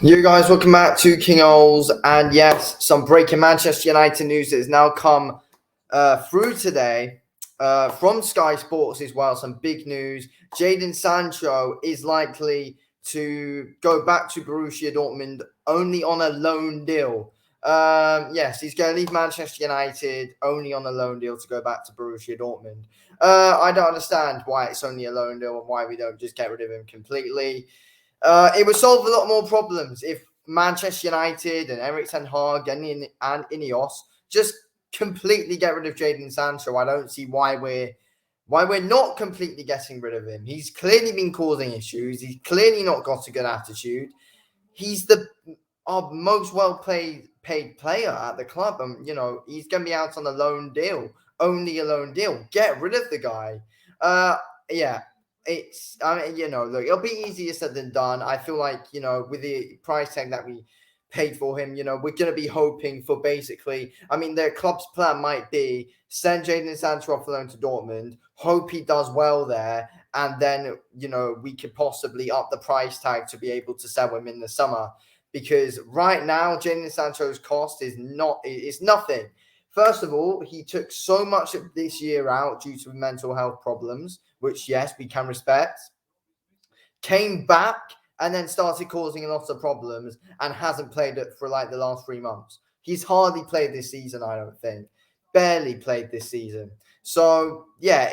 You guys, welcome back to King Oles, and yes, some breaking Manchester United news that has now come through today from Sky Sports as well. Some big news: Jadon Sancho is likely to go back to Borussia Dortmund only on a loan deal. Yes, he's going to leave Manchester United only on a loan deal to go back to Borussia Dortmund. I don't understand why it's only a loan deal and why we don't just get rid of him completely. It would solve a lot more problems if Manchester United and Erik ten Hag and Ineos just completely get rid of Jadon Sancho. I don't see why we're not completely getting rid of him. He's clearly been causing issues. He's clearly not got a good attitude. He's our most paid player at the club, and he's going to be out on a loan deal, only a loan deal. Get rid of the guy. Yeah. Look, it'll be easier said than done. I feel like, with the price tag that we paid for him, we're going to be hoping for basically, their club's plan might be send Jadon Sancho off loan to Dortmund, hope he does well there, and then, we could possibly up the price tag to be able to sell him in the summer. Because right now, Jadon Sancho's cost is nothing. First of all, he took so much of this year out due to mental health problems, which, yes, we can respect. Came back and then started causing a lot of problems and hasn't played it for like the last 3 months. He's hardly played this season, I don't think. Barely played this season. So, yeah,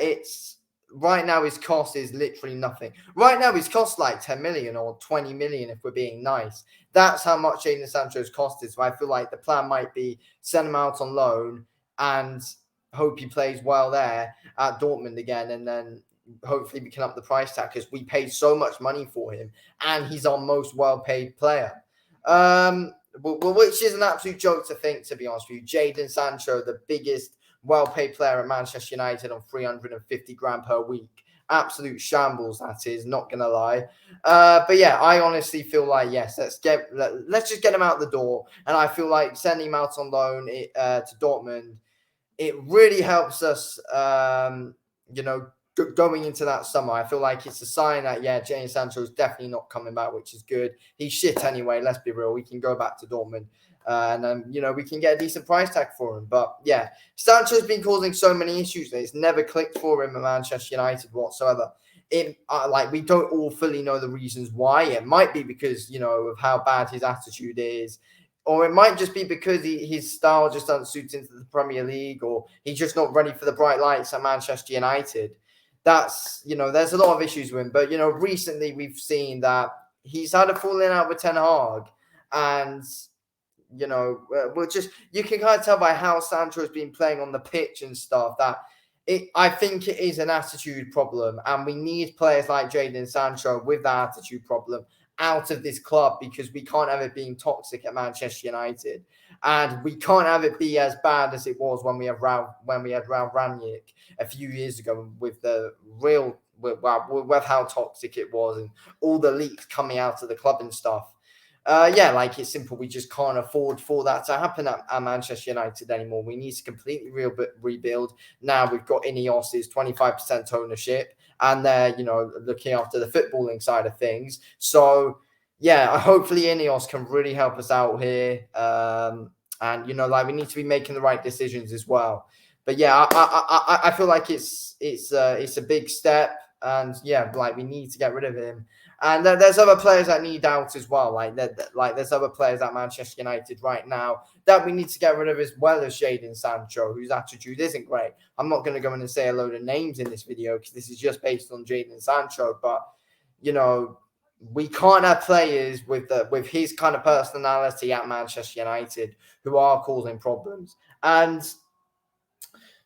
right now his cost is literally nothing. Right now his cost like 10 million or 20 million if we're being nice. That's how much Jadon Sancho's cost is. So I feel like the plan might be send him out on loan and hope he plays well there at Dortmund again, and then hopefully we can up the price tag because we paid so much money for him and he's our most well-paid player. Which is an absolute joke to think, to be honest with you. Jadon Sancho, the biggest well-paid player at Manchester United on 350 grand per week. Absolute shambles, that is, not gonna lie. But yeah, I honestly feel like, yes, let's just get him out the door. And I feel like sending him out on loan to Dortmund, it really helps us, going into that summer. I feel like it's a sign that, yeah, Jadon Sancho is definitely not coming back, which is good. He's shit anyway, let's be real. We can go back to Dortmund. And then, we can get a decent price tag for him. But yeah, Sancho's been causing so many issues that it's never clicked for him at Manchester United whatsoever. We don't all fully know the reasons why. It might be because, of how bad his attitude is. Or it might just be because his style just doesn't suit into the Premier League, or he's just not ready for the bright lights at Manchester United. There's a lot of issues with him. But, recently we've seen that he's had a falling out with Ten Hag. And, you can kind of tell by how Sancho has been playing on the pitch and stuff that I think it is an attitude problem. And we need players like Jadon Sancho with that attitude problem out of this club, because we can't have it being toxic at Manchester United, and we can't have it be as bad as it was when we had Ralph Rangnick a few years ago with how toxic it was and all the leaks coming out of the club and stuff. It's simple. We just can't afford for that to happen at Manchester United anymore. We need to completely rebuild. Now we've got Ineos's 25% ownership, and they're, looking after the footballing side of things. So, yeah, hopefully Ineos can really help us out here. And, we need to be making the right decisions as well. But, yeah, I feel like it's a big step. And, yeah, we need to get rid of him. And there's other players that need out as well. There's other players at Manchester United right now that we need to get rid of, as well as Jadon Sancho, whose attitude isn't great. I'm not going to go in and say a load of names in this video because this is just based on Jadon Sancho. But, we can't have players with his kind of personality at Manchester United who are causing problems. And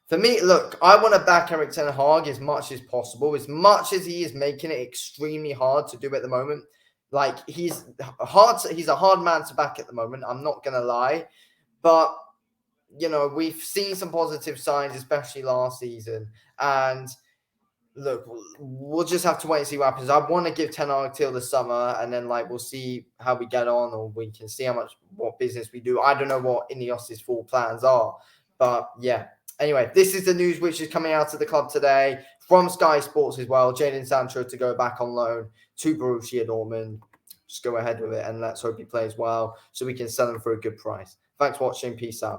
for me, look, I want to back Erik ten Hag as much as possible, as much as he is making it extremely hard to do at the moment. He's a hard man to back at the moment, I'm not going to lie. But, we've seen some positive signs, especially last season. And look, we'll just have to wait and see what happens. I want to give Ten Hag till the summer, and then we'll see how we get on, or we can see what business we do. I don't know what Ineos's full plans are. But, yeah. Anyway, this is the news which is coming out of the club today from Sky Sports as well. Jadon Sancho to go back on loan to Borussia Dortmund. just go ahead with it, and let's hope he plays well so we can sell him for a good price. Thanks for watching. Peace out.